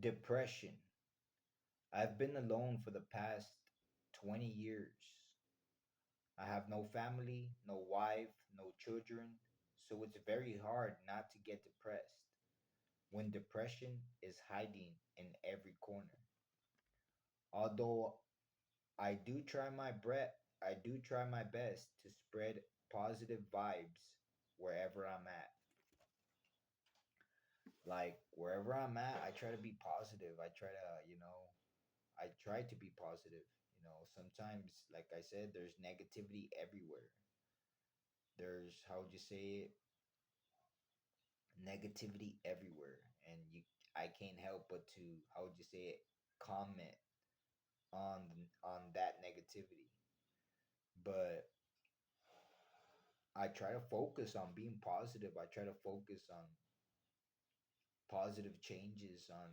Depression. I've been alone for the past 20 years. I have no family, no wife, no children, so it's very hard not to get depressed when depression is hiding in every corner. Although I do try my best to spread positive vibes wherever I'm at. Like wherever I'm at, I try to be positive. I try to be positive. Sometimes, like I said, there's negativity everywhere. There's, how would you say it, negativity everywhere, and I can't help but to, how would you say it, comment on that negativity. But I try to focus on being positive. I try to focus on positive changes, on,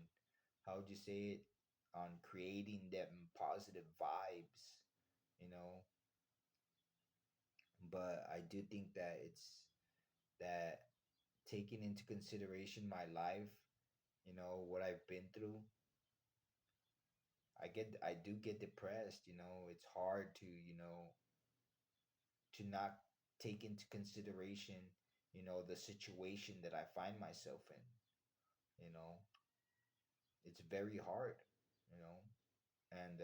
how would you say it, on creating them positive vibes, you know. But I do think that it's that, taking into consideration my life, what I've been through, I do get depressed. It's hard to, to not take into consideration, the situation that I find myself in. You know, it's very hard, you know, and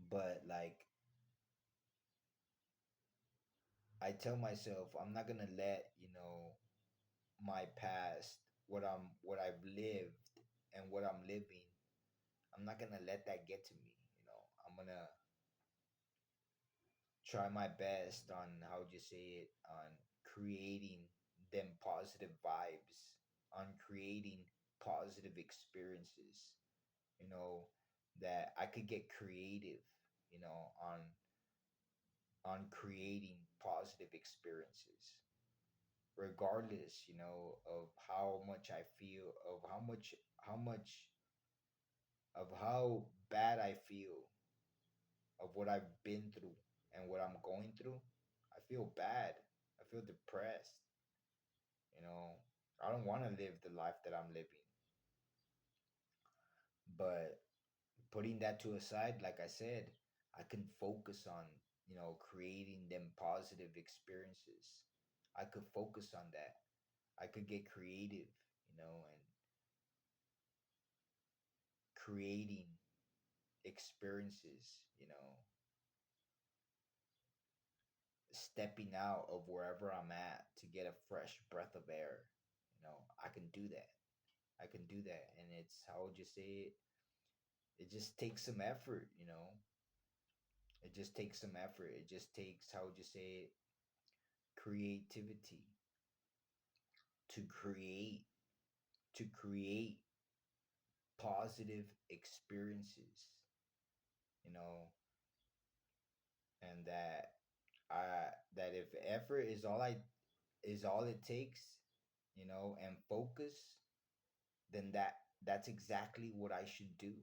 but like, I tell myself I'm not gonna let, my past, what I've lived and what I'm living, I'm not gonna let that get to me. I'm gonna try my best on, how would you say it, on creating them positive vibes, on creating positive experiences, you know, that I could get creative, on creating positive experiences, regardless, of how much I feel, of how bad I feel, of what I've been through and what I'm going through. I feel bad. I feel depressed. You know, I don't want to live the life that I'm living. But putting that to aside, like I said, I can focus on, creating them positive experiences. I could focus on that. I could get creative, and creating experiences, stepping out of wherever I'm at to get a fresh breath of air. I can do that. I can do that. And it's, how would you say it? It just takes some effort, It just takes some effort. It just takes, how would you say it, creativity to create, to create positive experiences, you know, and that if effort is all it takes, and focus, then that's exactly what I should do.